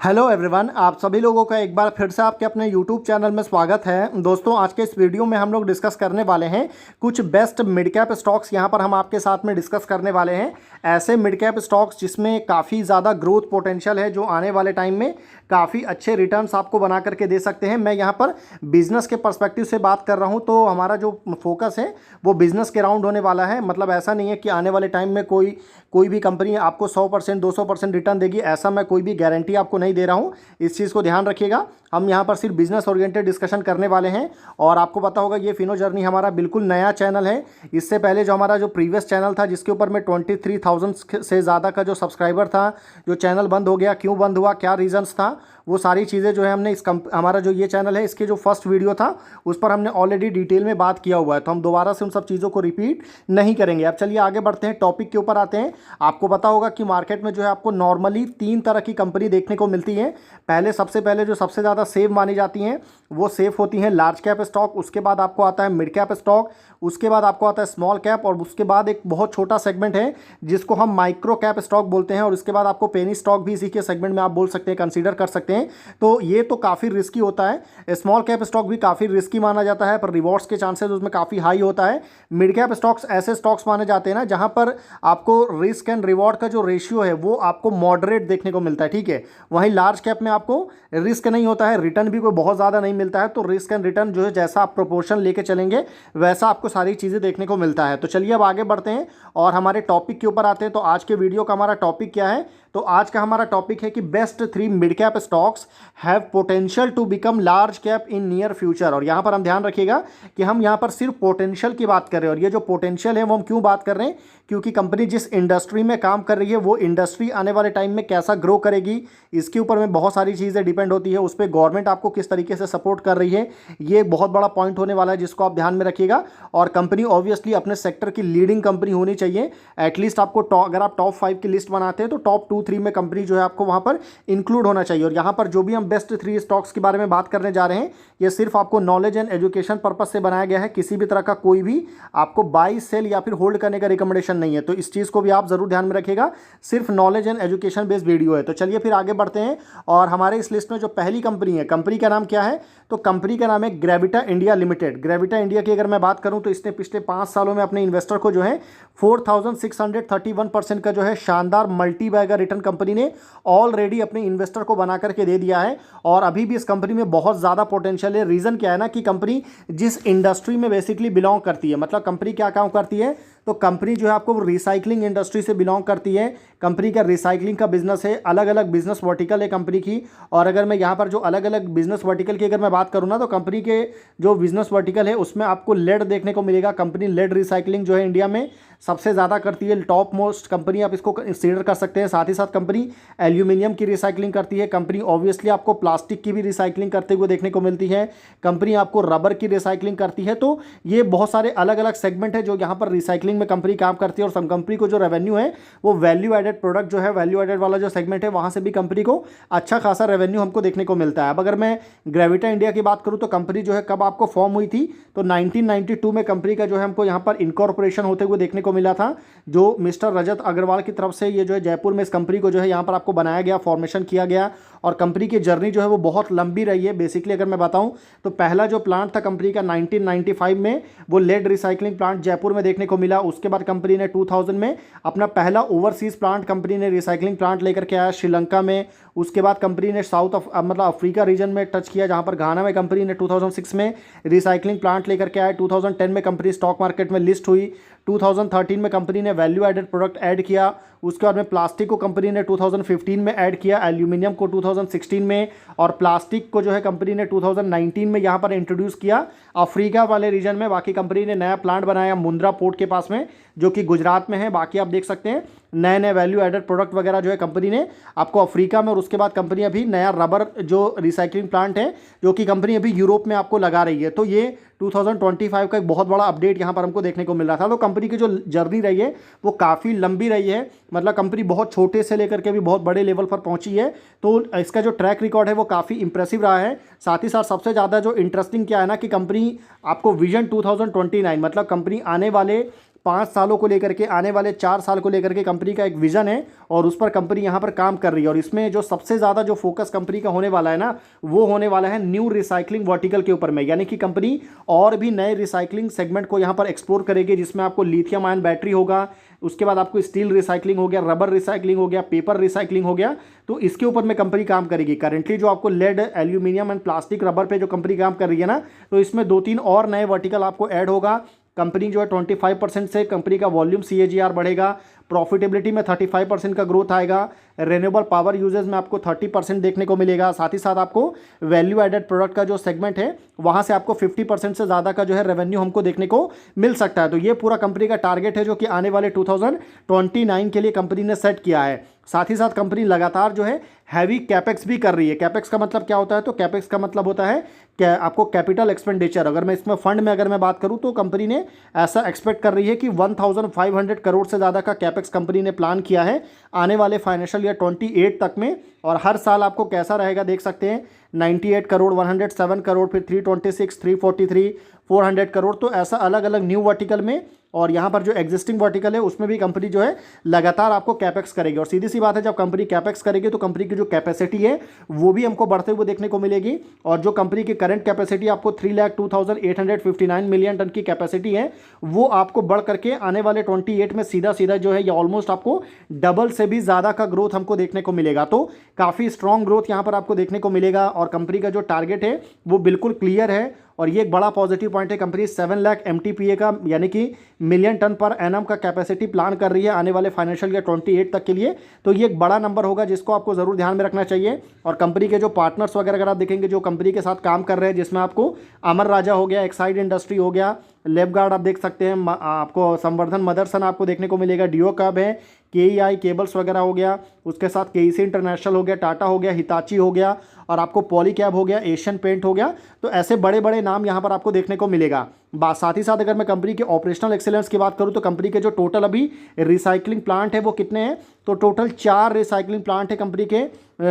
Hello everyone, आप सभी लोगों का एक बार फिर से आपके अपने यूट्यूब चैनल में स्वागत है। दोस्तों, आज के इस वीडियो में हम लोग डिस्कस करने वाले हैं कुछ बेस्ट मिड कैप स्टॉक्स। यहां पर हम आपके साथ में डिस्कस करने वाले हैं ऐसे मिड कैप स्टॉक्स जिसमें काफ़ी ज़्यादा ग्रोथ पोटेंशियल है, जो आने वाले टाइम में काफ़ी अच्छे रिटर्न्स आपको बना करके दे सकते हैं। मैं यहाँ पर बिजनेस के पर्सपेक्टिव से बात कर रहा हूँ, तो हमारा जो फोकस है वो बिजनेस के राउंड होने वाला है। मतलब ऐसा नहीं है कि आने वाले टाइम में कोई भी कंपनी आपको 100% 200% रिटर्न देगी, ऐसा मैं कोई भी गारंटी आपको नहीं दे रहा हूँ। इस चीज़ को ध्यान रखिएगा। हम यहाँ पर सिर्फ बिजनेस ओरिएंटेड डिस्कशन करने वाले हैं। और आपको पता होगा ये फिनो जर्नी हमारा बिल्कुल नया चैनल है। इससे पहले जो हमारा जो प्रीवियस चैनल था, जिसके ऊपर में 23,000 से ज़्यादा का जो सब्सक्राइबर था, जो चैनल बंद हो गया, क्यों बंद हुआ, क्या रीजंस था, वो सारी चीज़ें जो है हमने हमारा जो ये चैनल है, इसके जो फर्स्ट वीडियो था उस पर हमने ऑलरेडी डिटेल में बात किया हुआ है। तो हम दोबारा से उन सब चीज़ों को रिपीट नहीं करेंगे। अब चलिए आगे बढ़ते हैं, टॉपिक के ऊपर आते हैं। आपको पता होगा कि मार्केट में जो है आपको नॉर्मली 3 तरह की कंपनी देखने को मिलती है। सबसे पहले जो सबसे ज़्यादा सेफ मानी जाती हैं वो सेफ होती हैं लार्ज कैप स्टॉक। उसके बाद आपको आता है मिड कैप स्टॉक, उसके बाद आपको आता है स्मॉल कैप, और उसके बाद एक बहुत छोटा सेगमेंट है जिसको हम माइक्रो कैप स्टॉक बोलते हैं। और इसके बाद आपको पेनी स्टॉक भी इसी के सेगमेंट में आप बोल सकते हैं, कंसीडर कर सकते हैं। तो ये तो काफ़ी रिस्की होता है। स्मॉल कैप स्टॉक भी काफ़ी रिस्की माना जाता है, पर रिवॉर्ड्स के चांसेस उसमें काफ़ी हाई होता है। मिड कैप स्टॉक्स ऐसे स्टॉक्स माने जाते हैं ना, जहां पर आपको रिस्क एंड रिवॉर्ड का जो रेशियो है वो आपको मॉडरेट देखने को मिलता है, ठीक है। वहीं लार्ज कैप में आपको रिस्क नहीं होता है, रिटर्न भी कोई बहुत ज़्यादा नहीं मिलता है। तो रिस्क एंड रिटर्न जो है, जैसा आप प्रोपोर्शन लेके चलेंगे वैसा आपको सारी चीज़ें देखने को मिलता है। तो चलिए अब आगे बढ़ते हैं और हमारे टॉपिक के ऊपर आते हैं। तो आज के वीडियो का हमारा टॉपिक क्या है? तो आज का हमारा टॉपिक है कि best 3 mid cap stocks have potential to become large cap in near future. और यहां पर हम ध्यान रखिएगा कि हम यहां पर सिर्फ पोटेंशियल की बात कर रहे हैं। और ये जो पोटेंशियल है वो हम क्यों बात कर रहे हैं? क्योंकि कंपनी जिस इंडस्ट्री में काम कर रही है वो इंडस्ट्री आने वाले टाइम में कैसा ग्रो करेगी, इसके ऊपर में बहुत सारी चीज़ें डिपेंड होती है। उस पर गवर्नमेंट आपको किस तरीके से सपोर्ट कर रही है, ये एक बहुत बड़ा पॉइंट होने वाला है, जिसको आप ध्यान में रखिएगा। और कंपनी ऑब्वियसली अपने सेक्टर की लीडिंग कंपनी होनी चाहिए। एटलीस्ट आपको अगर आप टॉप 5 की लिस्ट बनाते हैं तो टॉप 2-3 में कंपनी जो है आपको वहां पर इंक्लूड होना चाहिए। और यहां पर जो भी हम बेस्ट 3 स्टॉक्स के बारे में बात करने जा रहे हैं, ये सिर्फ आपको नॉलेज एंड एजुकेशन पर्पस से बनाया गया है। किसी भी तरह का कोई भी आपको बाई, सेल या फिर होल्ड करने का रिकमेंडेशन नहीं है। तो इस चीज़ को भी आप जरूर ध्यान में रखिएगा। सिर्फ knowledge and education based video है। तो चलिए फिर आगे बढ़ते हैं। और हमारे इस लिस्ट में जो पहली कंपनी है, कंपनी का नाम क्या है? तो कंपनी का नाम है ग्रेविटा इंडिया लिमिटेड। ग्रेविटा इंडिया की अगर मैं बात करूं तो इसने पिछले 5 सालों में अपने इन्वेस्टर को जो है 4631% का जो है शानदार मल्टी बैगर रिटर्न कंपनी ने ऑलरेडी अपने इन्वेस्टर को बना करके दे दिया है। और अभी भी इस कंपनी में बहुत ज़्यादा पोटेंशियल है। रीज़न क्या है ना, कि कंपनी जिस इंडस्ट्री में बेसिकली बिलोंग करती है, मतलब कंपनी क्या काम करती है, तो कंपनी जो है आपको रिसाइकलिंग इंडस्ट्री से बिलोंग करती है। कंपनी का रिसाइकलिंग का बिजनेस है, अलग अलग बिजनेस वर्टिकल है कंपनी की। और अगर मैं यहाँ पर जो अलग अलग बिजनेस वर्टिकल की अगर मैं बात करूँ ना, तो कंपनी के जो बिजनेस वर्टिकल है उसमें आपको लेड देखने को मिलेगा। कंपनी लेड रिसाइकलिंग जो है इंडिया में सबसे ज़्यादा करती है, टॉप मोस्ट कंपनी आप इसको कंसीडर कर सकते हैं। साथ ही साथ कंपनी एल्यूमिनियम की रिसाइकलिंग करती है। कंपनी ऑब्वियसली आपको प्लास्टिक की भी रिसाइकलिंग करते हुए देखने को मिलती है। कंपनी आपको रबर की रिसाइकलिंग करती है। तो ये बहुत सारे अलग अलग सेगमेंट है जो यहाँ पर रिसाइकलिंग में कंपनी काम करती है। और सब कंपनी को जो रेवेन्यू है वो वैल्यू एडेड प्रोडक्ट जो है, वैल्यू एडेड वाला जो सेगमेंट है, वहाँ से भी कंपनी को अच्छा खासा रेवेन्यू हमको देखने को मिलता है। अब अगर मैं ग्रेविटा इंडिया की बात करूँ तो कंपनी जो है कब आपको फॉर्म हुई थी, तो 1992 में कंपनी का जो है हमको यहाँ पर इनकॉर्पोरेशन होते हुए देखने को मिला था, जो मिस्टर रजत अग्रवाल की तरफ से ये जो है जयपुर में इस कंपनी को जो है यहाँ पर आपको बनाया गया, फॉर्मेशन किया गया। और कंपनी की जर्नी जो है वो बहुत लंबी रही है। बेसिकली अगर मैं बताऊं तो पहला जो प्लांट था कंपनी का 1995 में, वो लेड रिसाइकलिंग प्लांट जयपुर में देखने को मिला। उसके बाद कंपनी ने 2000 में अपना पहला ओवरसीज प्लांट कंपनी ने रिसाइकलिंग प्लांट लेकर के आया श्रीलंका में। उसके बाद कंपनी ने मतलब अफ्रीका रीजन में टच किया, जहां पर घाना में कंपनी ने 2006 में रिसाइकलिंग प्लांट लेकर के आया। 2010 में कंपनी स्टॉक मार्केट में लिस्ट हुई। 2013 में कंपनी ने वैल्यू एडेड प्रोडक्ट ऐड किया। उसके बाद में प्लास्टिक को कंपनी ने 2015 में ऐड किया, एल्यूमिनियम को 2016 में, और प्लास्टिक को जो है कंपनी ने 2019 में यहाँ पर इंट्रोड्यूस किया अफ्रीका वाले रीजन में। बाकी कंपनी ने नया प्लांट बनाया मुंद्रा पोर्ट के पास में, जो कि गुजरात में है। बाकी आप देख सकते हैं नए नए वैल्यू एडेड प्रोडक्ट वगैरह जो है कंपनी ने आपको अफ्रीका में। और उसके बाद कंपनी अभी नया रबर जो रिसाइकलिंग प्लांट है, जो कि कंपनी अभी यूरोप में आपको लगा रही है। तो ये 2025 का एक बहुत बड़ा अपडेट यहाँ पर हमको देखने को मिल रहा था। तो कंपनी की जो जर्नी रही है वो काफ़ी लंबी रही है। मतलब कंपनी बहुत छोटे से लेकर के भी बहुत बड़े लेवल पर पहुंची है। तो इसका जो ट्रैक रिकॉर्ड है वो काफ़ी इंप्रेसिव रहा है। साथ ही साथ सबसे ज़्यादा जो इंटरेस्टिंग क्या है ना, कि कंपनी आपको विजन 2029, मतलब कंपनी आने वाले 5 सालों को लेकर के, आने वाले 4 साल को लेकर के कंपनी का एक विजन है और उस पर कंपनी यहाँ पर काम कर रही है। और इसमें जो सबसे ज़्यादा जो फोकस कंपनी का होने वाला है ना, वो होने वाला है न्यू रिसाइकलिंग वर्टिकल के ऊपर में, यानी कि कंपनी और भी नए रिसाइकलिंग सेगमेंट को यहाँ पर एक्सप्लोर करेगी, जिसमें आपको लिथियम आयन बैटरी होगा, उसके बाद आपको स्टील रिसाइकलिंग हो गया, रबर रिसाइकलिंग हो गया, पेपर रिसाइकलिंग हो गया। तो इसके ऊपर में कंपनी काम करेगी। करेंटली जो आपको lead, aluminium and plastic, rubber पे जो कंपनी काम कर रही है ना, तो इसमें 2-3 और नए वर्टिकल आपको ऐड होगा। कंपनी जो है 25% से कंपनी का वॉल्यूम CAGR बढ़ेगा, प्रॉफिटेबिलिटी में 35% का ग्रोथ आएगा, रेन्यूएबल पावर यूजेज में आपको 30% देखने को मिलेगा। साथ ही साथ आपको वैल्यू एडेड प्रोडक्ट का जो सेगमेंट है वहाँ से आपको 50% से ज़्यादा का जो है रेवेन्यू हमको देखने को मिल सकता है। तो ये पूरा कंपनी का टारगेट है जो कि आने वाले 2029 के लिए कंपनी ने सेट किया है। साथ ही साथ कंपनी लगातार जो है हैवी कैपेक्स भी कर रही है। कैपेक्स का मतलब क्या होता है? तो कैपेक्स का मतलब होता है कि आपको कैपिटल एक्सपेंडिचर। अगर मैं इसमें फंड में अगर मैं बात करूं तो कंपनी ने ऐसा एक्सपेक्ट कर रही है कि 1500 करोड़ से ज़्यादा का कैपेक्स कंपनी ने प्लान किया है आने वाले फाइनेंशियल ईयर 28 तक में। और हर साल आपको कैसा रहेगा देख सकते हैं, 98 करोड़, 107 करोड़, फिर 326, 343, 400 करोड़। तो ऐसा अलग अलग न्यू वर्टिकल में और यहाँ पर जो एग्जिस्टिंग वर्टिकल है उसमें भी कंपनी जो है लगातार आपको कैपेक्स करेगी। और सीधी सी बात है, जब कंपनी कैपेक्स करेगी तो कंपनी की जो कैपेसिटी है वो भी हमको बढ़ते हुए देखने को मिलेगी। और जो कंपनी की करंट कैपेसिटी आपको 3,02,859 मिलियन टन की कैपेसिटी है, वो आपको बढ़ करके आने वाले 28 में सीधा सीधा जो है ये ऑलमोस्ट आपको डबल से भी ज़्यादा का ग्रोथ हमको देखने को मिलेगा। तो काफ़ी स्ट्रॉन्ग ग्रोथ यहाँ पर आपको देखने को मिलेगा और कंपनी का जो टारगेट है वो बिल्कुल क्लियर है। और ये एक बड़ा पॉजिटिव पॉइंट है। कंपनी 7 लाख MTPA का यानी कि मिलियन टन पर एनम का कैपेसिटी प्लान कर रही है आने वाले फाइनेंशियल ईयर 28 तक के लिए। तो ये एक बड़ा नंबर होगा जिसको आपको ज़रूर ध्यान में रखना चाहिए। और कंपनी के जो पार्टनर्स वगैरह अगर आप देखेंगे जो कंपनी के साथ काम कर रहे हैं, जिसमें आपको अमर राजा हो गया, एक्साइड इंडस्ट्री हो गया, लेफगार्ड आप देख सकते हैं, आपको संवर्धन मदरसन आपको देखने को मिलेगा, डिओ कब है, KEI केबल्स वगैरह हो गया, उसके साथ KEC इंटरनेशनल हो गया, टाटा हो गया, हिताची हो गया और आपको पॉलीकैब हो गया, एशियन पेंट हो गया। तो ऐसे बड़े बड़े नाम यहाँ पर आपको देखने को मिलेगा। साथ ही साथ अगर मैं कंपनी के ऑपरेशनल एक्सीलेंस की बात करूँ तो कंपनी के जो टोटल अभी रिसाइकलिंग प्लांट है वो कितने हैं? तो टोटल 4 रिसाइकलिंग प्लांट है कंपनी के,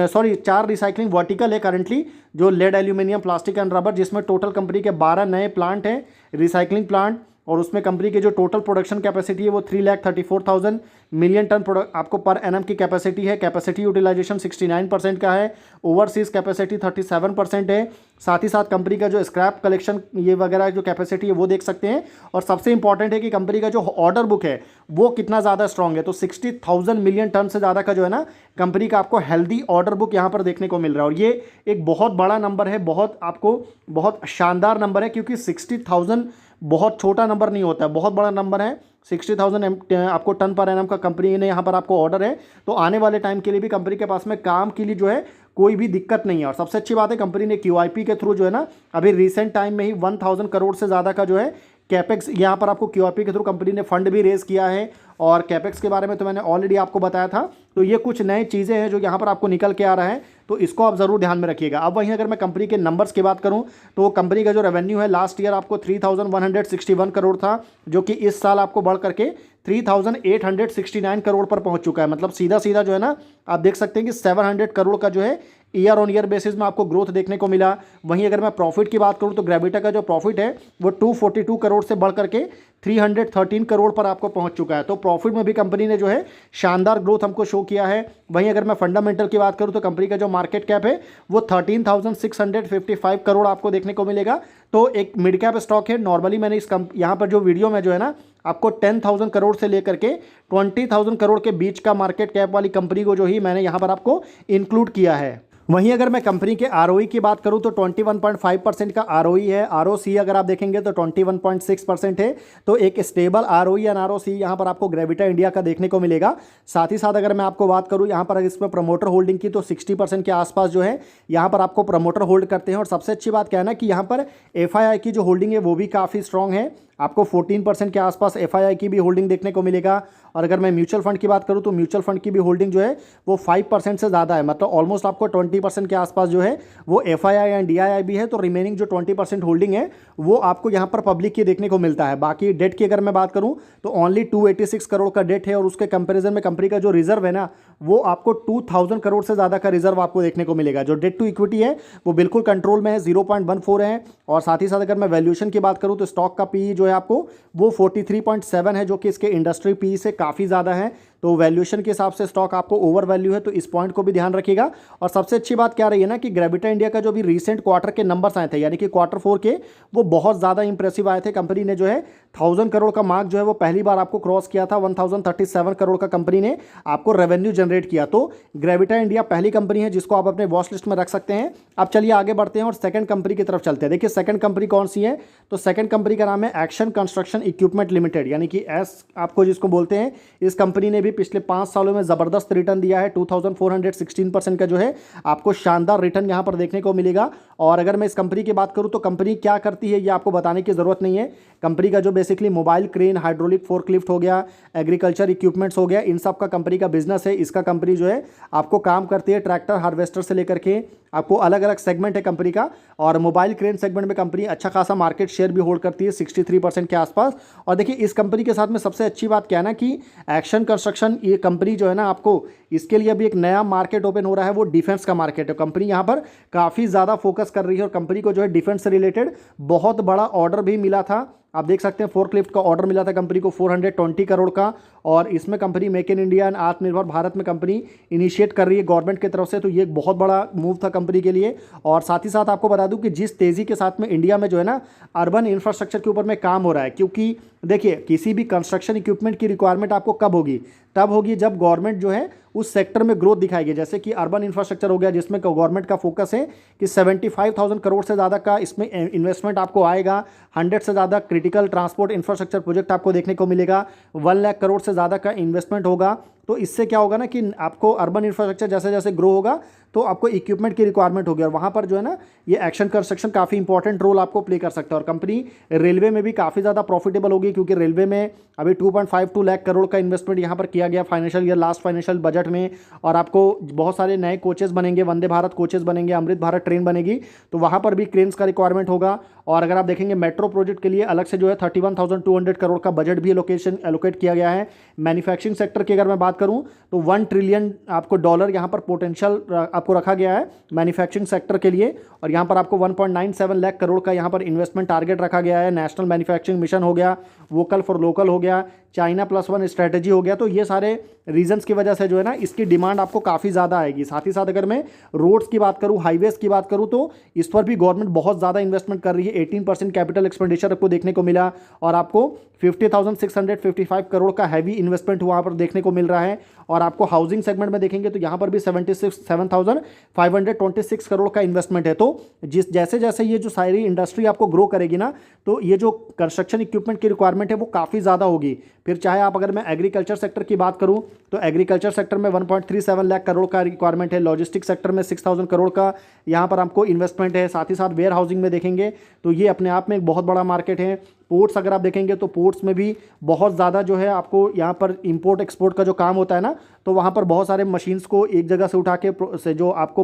4 रिसाइकलिंग वर्टिकल है करंटली, जो lead, aluminium, plastic and rubber, जिसमें टोटल कंपनी के 12 नए प्लांट हैं रिसाइकलिंग प्लांट। और उसमें कंपनी की जो टोटल प्रोडक्शन कैपेसिटी है वो 3,34,000 मिलियन टन प्रोडक्ट आपको पर एनम की कैपेसिटी है। कैपेसिटी यूटिलाइजेशन 69% का है, ओवरसीज कैपेसिटी 37% है। साथ ही साथ कंपनी का जो स्क्रैप कलेक्शन ये वगैरह जो कैपेसिटी है वो देख सकते हैं। और सबसे इंपॉर्टेंट है कि कंपनी का जो ऑर्डर बुक है वो कितना ज़्यादा स्ट्रॉन्ग है। तो 60,000 मिलियन टन से ज़्यादा का जो है ना कंपनी का आपको हेल्दी ऑर्डर बुक यहाँ पर देखने को मिल रहा है। और ये एक बहुत बड़ा नंबर है, बहुत शानदार नंबर है, क्योंकि 60,000 बहुत छोटा नंबर नहीं होता है, बहुत बड़ा नंबर है। 60,000 आपको टन पर एनम का कंपनी ने यहाँ पर आपको ऑर्डर है। तो आने वाले टाइम के लिए भी कंपनी के पास में काम के लिए जो है कोई भी दिक्कत नहीं है। और सबसे अच्छी बात है, कंपनी ने QIP के थ्रू जो है ना अभी रिसेंट टाइम में ही 1000 करोड़ से ज़्यादा का जो है कैपेक्स यहाँ पर आपको QIP के थ्रू कंपनी ने फंड भी रेज़ किया है। और कैपेक्स के बारे में तो मैंने ऑलरेडी आपको बताया था। तो ये कुछ नई चीज़ें हैं जो यहाँ पर आपको निकल के आ रहा है, तो इसको आप ज़रूर ध्यान में रखिएगा। अब वहीं अगर मैं कंपनी के नंबर्स की बात करूँ तो कंपनी का जो रेवेन्यू है लास्ट ईयर आपको 3,161 करोड़ था, जो कि इस साल आपको बढ़ करके 3,869 करोड़ पर पहुँच चुका है। मतलब सीधा सीधा जो है ना आप देख सकते हैं कि 700 करोड़ का जो है ईयर ऑन ईयर बेसिस में आपको ग्रोथ देखने को मिला। वहीं अगर मैं प्रॉफिट की बात करूं तो ग्रेविटा का जो प्रॉफिट है वो 242 करोड़ से बढ़ करके 313 करोड़ पर आपको पहुंच चुका है। तो प्रॉफिट में भी कंपनी ने जो है शानदार ग्रोथ हमको शो किया है। वहीं अगर मैं फंडामेंटल की बात करूं तो कंपनी का जो मार्केट कैप है वो 13,655 करोड़ आपको देखने को मिलेगा। तो एक मिड कैप स्टॉक है। नॉर्मली मैंने यहाँ पर जो वीडियो में जो है ना आपको 10,000 करोड़ से लेकर के 20,000 करोड़ के बीच का मार्केट कैप वाली कंपनी को जो ही मैंने यहाँ पर आपको इंक्लूड किया है। वहीं अगर मैं कंपनी के ROE की बात करूं तो 21.5% का ROE है। ROC अगर आप देखेंगे तो 21.6% है। तो एक स्टेबल ROE एंड ROC यहाँ पर आपको ग्रेविटा इंडिया का देखने को मिलेगा। साथ ही साथ अगर मैं आपको बात करूँ यहाँ पर इसमें प्रमोटर होल्डिंग की तो 60% के आसपास जो है यहाँ पर आपको प्रमोटर होल्ड करते हैं। और सबसे अच्छी बात क्या है ना कि यहाँ पर FII की जो होल्डिंग है वो भी काफ़ी स्ट्रॉन्ग है। आपको 14% के आसपास FII की भी होल्डिंग देखने को मिलेगा। और अगर मैं म्यूचुअल फंड की बात करूं तो म्यूचुअल फंड की भी होल्डिंग जो है वो 5% से ज़्यादा है। मतलब ऑलमोस्ट आपको 20% के आसपास जो है वो FII एंड DII भी है। तो रिमेनिंग जो 20% होल्डिंग है वो आपको यहाँ पर पब्लिक की देखने को मिलता है। बाकी डेट की अगर मैं बात करूँ तो ओनली 286 करोड़ का डेट है। और उसके कंपेरिजन में कंपनी का जो रिजर्व है ना वो आपको 2000 करोड़ से ज़्यादा का रिजर्व आपको देखने को मिलेगा। जो डेट टू इक्विटी है वो बिल्कुल कंट्रोल में है, 0.14 है। और साथ ही साथ अगर मैं वैल्यूएशन की बात करूँ तो स्टॉक का PE जो जो है आपको वो 43.7 है, जो कि इसके इंडस्ट्री पी से काफ़ी ज़्यादा है। तो वैल्यूएशन के हिसाब से स्टॉक आपको ओवर वैल्यू है, तो इस पॉइंट को भी ध्यान रखिएगा। और सबसे अच्छी बात क्या रही है ना कि ग्रेविटा इंडिया का जो भी रिसेंट क्वार्टर के नंबर्स आए थे, यानी कि Q4 के, वो बहुत ज़्यादा इंप्रेसिव आए थे। कंपनी ने जो है 1000 करोड़ का मार्क जो है वो पहली बार आपको क्रॉस किया था। 1037 करोड़ का कंपनी ने आपको रेवेन्यू जनरेट किया। तो ग्रेविटा इंडिया पहली कंपनी है जिसको आप अपने वॉच लिस्ट में रख सकते हैं। अब चलिए आगे बढ़ते हैं और सेकंड कंपनी की तरफ चलते हैं। देखिए सेकंड कंपनी कौन सी है, तो सेकंड कंपनी का नाम है एक्शन कंस्ट्रक्शन इक्विपमेंट लिमिटेड, यानी कि एस आपको जिसको बोलते हैं। इस कंपनी ने भी पिछले 5 सालों में ज़बरदस्त रिटर्न दिया है। 2416% का जो है आपको शानदार रिटर्न यहाँ पर देखने को मिलेगा। और अगर मैं इस कंपनी की बात करूँ तो कंपनी क्या करती है ये आपको बताने की ज़रूरत नहीं है। कंपनी का जो basically mobile crane, hydraulic forklift हो गया, एग्रीकल्चर इक्विपमेंट्स हो गया, इन सब का कंपनी का बिजनेस है। इसका कंपनी जो है आपको काम करती है ट्रैक्टर, हार्वेस्टर से लेकर के आपको अलग अलग सेगमेंट है कंपनी का। और मोबाइल क्रेन सेगमेंट में कंपनी अच्छा खासा मार्केट शेयर भी होल्ड करती है 63% के आसपास। और देखिए इस कंपनी के साथ में सबसे अच्छी बात क्या है ना कि एक्शन कंस्ट्रक्शन ये कंपनी जो है ना, आपको इसके लिए अभी एक नया मार्केट ओपन हो रहा है, वो डिफेंस का मार्केट है। कंपनी यहाँ पर काफ़ी ज़्यादा फोकस कर रही है और कंपनी को जो है डिफेंस से रिलेटेड बहुत बड़ा ऑर्डर भी मिला था। आप देख सकते हैं फोर्कलिफ्ट का ऑर्डर मिला था कंपनी को 420 करोड़ का। और इसमें company make in India and आत्मनिर्भर भारत में कंपनी इनिशिएट कर रही है गवर्नमेंट की तरफ से। तो ये एक बहुत बड़ा मूव था कंपनी के लिए। और साथ ही साथ आपको बता दूं कि जिस तेज़ी के साथ में इंडिया में जो है ना अर्बन इंफ्रास्ट्रक्चर के ऊपर में काम हो रहा है, क्योंकि देखिए किसी भी कंस्ट्रक्शन इक्विपमेंट की रिक्वायरमेंट आपको कब होगी, तब होगी जब गवर्नमेंट जो है उस सेक्टर में ग्रोथ दिखाएगी। जैसे कि अर्बन इंफ्रास्ट्रक्चर हो गया जिसमें गवर्नमेंट का फोकस है कि 75,000 करोड़ से ज़्यादा का इसमें इन्वेस्टमेंट आपको आएगा। 100 से ज़्यादा क्रिटिकल ट्रांसपोर्ट इंफ्रास्ट्रक्चर प्रोजेक्ट आपको देखने को मिलेगा। 1 लाख करोड़ से ज़्यादा का इन्वेस्टमेंट होगा। तो इससे क्या होगा ना कि आपको अर्बन इंफ्रास्ट्रक्चर जैसे जैसे ग्रो होगा तो आपको इक्विपमेंट की रिक्वायरमेंट होगी। और वहाँ पर जो है ना ये एक्शन कंस्ट्रक्शन काफ़ी इंपॉर्टेंट रोल आपको प्ले कर सकता है। और कंपनी रेलवे में भी काफ़ी ज़्यादा प्रॉफिटेबल होगी, क्योंकि रेलवे में अभी 2.52 लाख करोड़ का इन्वेस्टमेंट यहाँ पर किया गया financial year last financial budget में। और आपको बहुत सारे नए कोचेज़ बनेंगे, वंदे भारत कोचेज़ बनेंगे, अमृत भारत ट्रेन बनेगी, तो वहाँ पर भी क्रेन्स का रिक्वायरमेंट होगा। और अगर आप देखेंगे मेट्रो प्रोजेक्ट के लिए अलग से जो है 31,200 करोड़ का बजट भी एलोकेट किया गया है। मैन्युफैक्चरिंग सेक्टर की अगर मैं बात करूं तो $1 ट्रिलियन आपको डॉलर यहाँ पर पोटेंशियल आपको रखा गया है मैन्युफैक्चरिंग सेक्टर के लिए। और यहाँ पर आपको 1.97 लाख करोड़ का यहाँ पर इन्वेस्टमेंट टारगेट रखा गया है। नेशनल मैन्युफैक्चरिंग मिशन हो गया, वोकल फॉर लोकल हो गया, चाइना +1 स्ट्रैटेजी हो गया। तो ये सारे रीजंस की वजह से जो है ना इसकी डिमांड आपको काफ़ी ज़्यादा आएगी। साथ ही साथ अगर मैं रोड्स की बात करूँ, हाईवेज़ की बात करूँ, तो इस पर भी गवर्नमेंट बहुत ज़्यादा इन्वेस्टमेंट कर रही है। 18% कैपिटल एक्सपेंडिचर आपको देखने को मिला। और आपको 50,655 करोड़ का हैवी इन्वेस्टमेंट वहाँ पर देखने को मिल रहा है। और आपको हाउसिंग सेगमेंट में देखेंगे तो यहाँ पर भी 7,526 करोड़ का इन्वेस्टमेंट है। तो जैसे जैसे ये जो सारी इंडस्ट्री आपको ग्रो करेगी ना, तो ये जो कंस्ट्रक्शन इक्विपमेंट की रिक्वायरमेंट है वो काफ़ी ज़्यादा होगी। फिर चाहे आप अगर मैं एग्रीकल्चर सेक्टर की बात करूं तो एग्रीकल्चर सेक्टर में 1.37 लाख करोड़ का रिक्वायरमेंट है। लॉजिस्टिक सेक्टर में 6,000 करोड़ का यहाँ पर आपको इन्वेस्टमेंट है। साथ ही साथ वेयर हाउसिंग में देखेंगे तो ये अपने आप में एक बहुत बड़ा मार्केट है। पोर्ट्स अगर आप देखेंगे तो पोर्ट्स में भी बहुत ज़्यादा जो है आपको यहाँ पर इंपोर्ट एक्सपोर्ट का जो काम होता है ना, तो वहाँ पर बहुत सारे मशीन्स को एक जगह से उठा के से जो आपको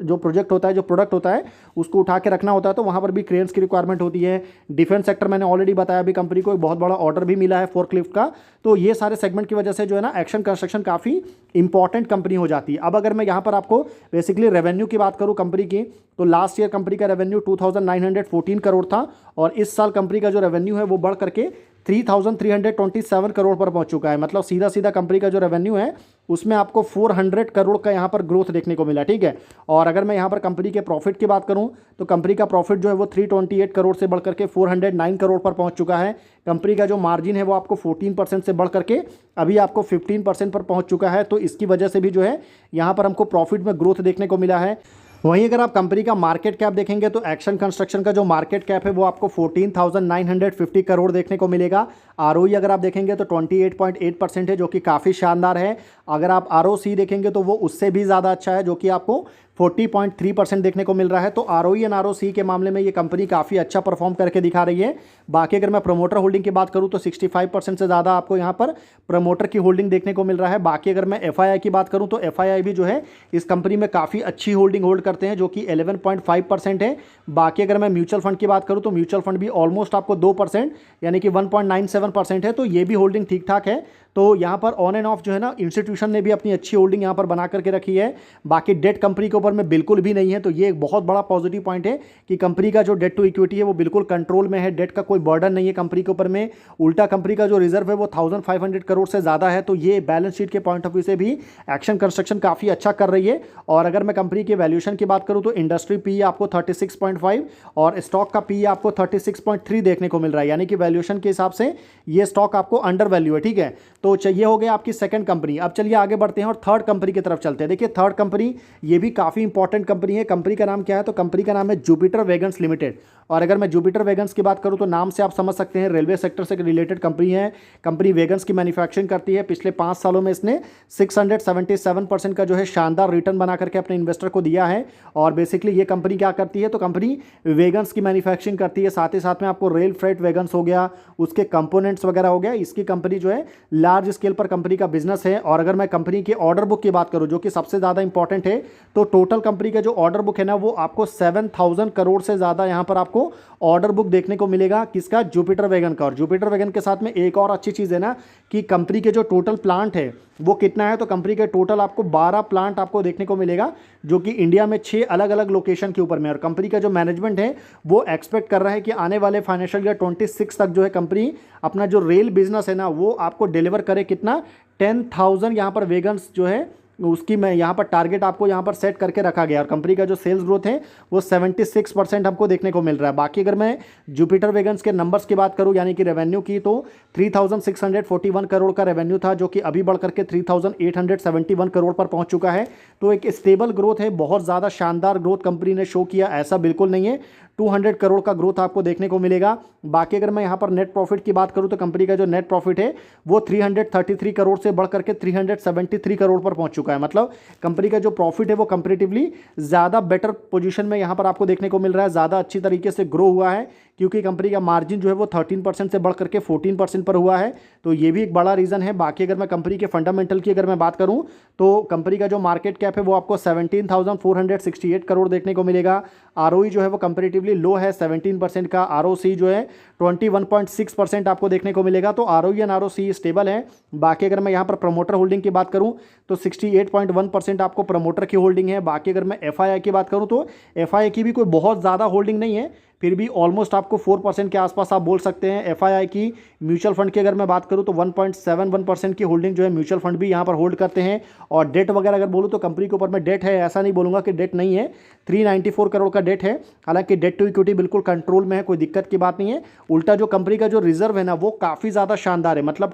जो प्रोजेक्ट होता है, जो प्रोडक्ट होता है, उसको उठा के रखना होता है। तो वहाँ पर भी क्रेन्स की रिक्वायरमेंट होती है। डिफेंस सेक्टर मैंने ऑलरेडी बताया, अभी कंपनी को एक बहुत बड़ा ऑर्डर भी मिला है फोर्कलिफ्ट का। तो ये सारे सेगमेंट की वजह से जो है ना एक्शन कंस्ट्रक्शन काफ़ी इंपॉर्टेंट कंपनी हो जाती है। अब अगर मैं यहाँ पर आपको बेसिकली रेवेन्यू की बात करूँ कंपनी की, तो लास्ट ईयर कंपनी का रेवेन्यू 2,914 करोड़ था। और इस साल कंपनी का जो रेवेन्यू है वो बढ़ करके 3,327 करोड़ पर पहुंच चुका है। मतलब सीधा सीधा कंपनी का जो रेवेन्यू है उसमें आपको 400 करोड़ का यहाँ पर ग्रोथ देखने को मिला। ठीक है। और अगर मैं यहाँ पर कंपनी के प्रॉफिट की बात करूँ तो कंपनी का प्रॉफिट जो है वो 328 करोड़ से बढ़ करके 409 करोड़ पर पहुँच चुका है। कंपनी का जो मार्जिन है वो आपको 14% से बढ़ करके अभी आपको 15% पर पहुँच चुका है। तो इसकी वजह से भी जो है यहाँ पर हमको प्रॉफिट में ग्रोथ देखने को मिला है। वहीं अगर आप कंपनी का मार्केट कैप देखेंगे तो एक्शन कंस्ट्रक्शन का जो मार्केट कैप है वो आपको 14,950 करोड़ देखने को मिलेगा। आरओई अगर आप देखेंगे तो 28.8% है, जो कि काफ़ी शानदार है। अगर आप आरओसी देखेंगे तो वो उससे भी ज़्यादा अच्छा है, जो कि आपको 40.3% देखने को मिल रहा है। तो आरओई एंड आरओसी के मामले में ये कंपनी काफ़ी अच्छा परफॉर्म करके दिखा रही है। बाकी अगर मैं प्रमोटर होल्डिंग की बात करूँ तो 65% से ज़्यादा आपको यहाँ पर प्रमोटर की होल्डिंग देखने को मिल रहा है। बाकी अगर मैं एफआईआई की बात करूँ तो एफआईआई भी जो है इस कंपनी में काफ़ी अच्छी होल्डिंग होल्ड करते हैं, जो कि 11.5% है। बाकी अगर मैं म्यूचुअल फंड की बात करूँ तो म्यूचुअल फंड भी ऑलमोस्ट आपको 2% यानी कि 1.97% है। तो ये भी होल्डिंग ठीक ठाक है। तो यहाँ पर ऑन एंड ऑफ जो है ना इंस्टीट्यूशन ने भी अपनी अच्छी होल्डिंग यहाँ पर बना करके रखी है। बाकी डेट कंपनी के ऊपर में बिल्कुल भी नहीं है, तो ये एक बहुत बड़ा पॉजिटिव पॉइंट है कि कंपनी का जो डेट टू इक्विटी है वो बिल्कुल कंट्रोल में है, डेट का कोई बर्डन नहीं है कंपनी के ऊपर में। उल्टा कंपनी का जो रिजर्व है वो 1500 करोड़ से ज़्यादा है, तो ये बैलेंस शीट के पॉइंट ऑफ व्यू से भी एक्शन कंस्ट्रक्शन काफ़ी अच्छा कर रही है। और अगर मैं कंपनी के वैल्यूएशन की बात करूँ तो इंडस्ट्री पी आपको 36.5 और स्टॉक का पी आपको 36.3 देखने को मिल रहा है, यानी कि वैल्यूएशन के हिसाब से ये स्टॉक आपको अंडर वैल्यू है। ठीक है, तो ये हो गया आपकी सेकंड कंपनी। अब चलिए आगे बढ़ते हैं और थर्ड कंपनी की तरफ चलते हैं। देखिए थर्ड कंपनी ये भी काफ़ी इंपॉर्टेंट कंपनी है। कंपनी का नाम क्या है? तो कंपनी का नाम है जुपिटर वैगन्स लिमिटेड। और अगर मैं जुपिटर वैगन्स की बात करूं तो नाम से आप समझ सकते हैं रेलवे सेक्टर से रिलेटेड कंपनी है। कंपनी वैगन्स की मैन्युफैक्चरिंग करती है। पिछले 5 सालों में इसने 677% का जो है शानदार रिटर्न बना करके अपने इन्वेस्टर को दिया है। और बेसिकली ये कंपनी क्या करती है? तो कंपनी वैगन्स की मैन्युफैक्चरिंग करती है, साथ ही साथ में आपको रेल फ्रेट वैगन्स हो गया, उसके कंपोनेंट्स वगैरह हो गया। इसकी कंपनी जो है लार्ज स्केल पर कंपनी का बिजनेस है। और अगर मैं कंपनी के ऑर्डर बुक की बात करूं जो कि सबसे ज़्यादा इंपॉर्टेंट है, तो टोटल कंपनी का जो ऑर्डर बुक है ना वो आपको 7000 करोड़ से ज़्यादा यहाँ पर आपको ऑर्डर बुक देखने को मिलेगा। किसका? जुपिटर वैगन का। और जुपिटर वैगन के साथ में एक और अच्छी चीज़ है ना कि कंपनी के जो टोटल प्लांट है वो कितना है? तो कंपनी के टोटल आपको 12 प्लांट आपको देखने को मिलेगा, जो कि इंडिया में 6 अलग अलग लोकेशन के ऊपर में। और कंपनी का जो मैनेजमेंट है वो एक्सपेक्ट कर रहा है कि आने वाले फाइनेंशियल ईयर 26 तक जो है कंपनी अपना जो रेल बिजनेस है ना वो आपको डिलीवर करे कितना? 10,000 यहाँ पर वैगन्स जो है उसकी मैं यहाँ पर टारगेट आपको यहाँ पर सेट करके रखा गया। और कंपनी का जो सेल्स ग्रोथ है वो 76% हमको देखने को मिल रहा है। बाकी अगर मैं जुपिटर वैगन्स के नंबर्स की बात करूँ यानी कि रेवेन्यू की, तो 3641 करोड़ का रेवेन्यू था, जो कि अभी बढ़ करके 3871 करोड़ पर पहुँच चुका है। तो एक स्टेबल ग्रोथ है, बहुत ज़्यादा शानदार ग्रोथ कंपनी ने शो किया ऐसा बिल्कुल नहीं है। 200 करोड़ का ग्रोथ आपको देखने को मिलेगा। बाकी अगर मैं यहाँ पर नेट प्रॉफिट की बात करूँ तो कंपनी का जो नेट प्रॉफिट है वो 333 करोड़ से बढ़ करके 373 करोड़ पर पहुँच चुका है। मतलब कंपनी का जो प्रॉफिट है वो कंपैरेटिवली ज़्यादा बेटर पोजीशन में यहाँ पर आपको देखने को मिल रहा है, ज़्यादा अच्छी तरीके से ग्रो हुआ है, क्योंकि कंपनी का मार्जिन जो है वो 13% से बढ़ करके 14% पर हुआ है। तो ये भी एक बड़ा रीज़न है। बाकी अगर मैं कंपनी के फंडामेंटल की अगर मैं बात करूँ तो कंपनी का जो मार्केट कैप है वो आपको 17,468 करोड़ देखने को मिलेगा। आरओई जो है वो कंपैरेटिवली लो है 17% का। आरओसी जो है 21.6% आपको देखने को मिलेगा। तो आरओई एंड आरओसी स्टेबल है। बाकी अगर मैं यहाँ पर प्रमोटर होल्डिंग की बात करूँ तो 68.1% आपको प्रमोटर की होल्डिंग है। बाकी अगर मैं एफआईआई की बात करूँ तो एफआईआई की भी कोई बहुत ज़्यादा होल्डिंग नहीं है, फिर भी ऑलमोस्ट आपको 4% के आसपास आप बोल सकते हैं। एफआईआई की म्यूचुअल फंड की अगर मैं बात करूं तो 1.71% की होल्डिंग जो है म्यूचुअल फंड भी यहां पर होल्ड करते हैं। और डेट वगैरह अगर बोलूं तो कंपनी के ऊपर में डेट है, ऐसा नहीं बोलूंगा कि डेट नहीं है। 394 करोड़ का डेट है, हालांकि डेट टू इक्विटी बिल्कुल कंट्रोल में है, कोई दिक्कत की बात नहीं है। उल्टा जो कंपनी का जो रिजर्व है ना वो काफ़ी ज़्यादा शानदार है, मतलब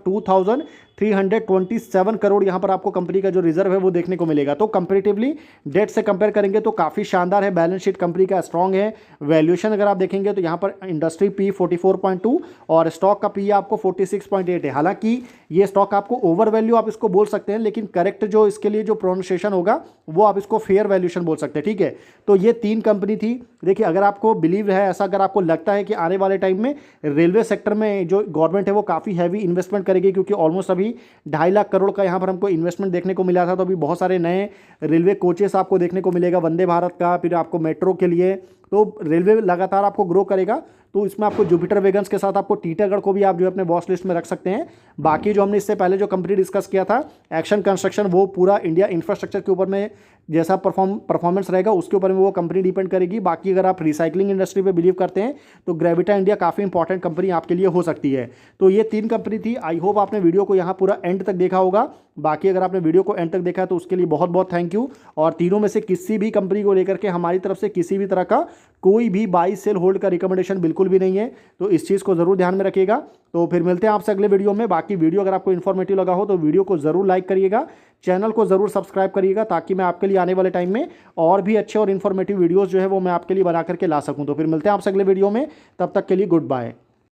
2327 करोड़ यहाँ पर आपको कंपनी का जो रिजर्व है वो देखने को मिलेगा। तो कंपेरेटिवली डेट से कंपेयर करेंगे तो काफ़ी शानदार है। बैलेंस शीट कंपनी का स्ट्रॉन्ग है। वैल्यूएशन अगर आप देखेंगे तो यहाँ पर इंडस्ट्री पी 44.2 और स्टॉक का पी आपको 46.8 है। हालांकि ये स्टॉक आपको ओवर वैल्यू आप इसको बोल सकते हैं, लेकिन करेक्ट जो इसके लिए जो प्रोनाउंसिएशन होगा वो आप इसको फेयर वैल्यूएशन बोल सकते हैं। ठीक है, तो ये 3 कंपनी थी। देखिए अगर आपको बिलीव है ऐसा, अगर आपको लगता है कि आने वाले टाइम में रेलवे सेक्टर में जो गवर्नमेंट है वो काफ़ी हैवी इन्वेस्टमेंट करेगी, क्योंकि ऑलमोस्ट अभी 2.5 लाख करोड़ का यहाँ पर हमको इन्वेस्टमेंट देखने को मिला था। तो अभी बहुत सारे नए रेलवे कोचेस आपको देखने को मिलेगा, वंदे भारत का, फिर आपको मेट्रो के लिए। तो रेलवे लगातार आपको ग्रो करेगा। तो इसमें आपको जुपिटर वैगन्स के साथ आपको टीटागढ़ को भी आप जो है अपने वॉच लिस्ट में रख सकते हैं। बाकी जो हमने इससे पहले जो कंपनी डिस्कस किया था एक्शन कंस्ट्रक्शन, वो पूरा इंडिया इंफ्रास्ट्रक्चर के ऊपर में जैसा परफॉर्मेंस रहेगा उसके ऊपर में वो कंपनी डिपेंड करेगी। बाकी अगर आप रिसाइकलिंग इंडस्ट्री पे बिलीव करते हैं तो ग्रेविटा इंडिया काफ़ी इंपॉर्टेंट कंपनी आपके लिए हो सकती है। तो ये 3 कंपनी थी। आई होप आपने वीडियो को यहाँ पूरा एंड तक देखा होगा। बाकी अगर आपने वीडियो को एंड तक देखा है तो उसके लिए बहुत बहुत थैंक यू। और तीनों में से किसी भी कंपनी को लेकर के हमारी तरफ से किसी भी तरह का कोई भी बाई सेल होल्ड का रिकमेंडेशन बिल्कुल भी नहीं है, तो इस चीज़ को ज़रूर ध्यान में रखिएगा। तो फिर मिलते हैं आपसे अगले वीडियो में। बाकी वीडियो अगर आपको इन्फॉर्मेटिव लगा हो तो वीडियो को ज़रूर लाइक करिएगा, चैनल को ज़रूर सब्सक्राइब करिएगा, ताकि मैं आपके लिए आने वाले टाइम में और भी अच्छे और इन्फॉर्मेटिव वीडियोज़ जो है वो मैं आपके लिए बना करके ला सकूँ। तो फिर मिलते हैं आपसे अगले वीडियो में, तब तक के लिए गुड बाय।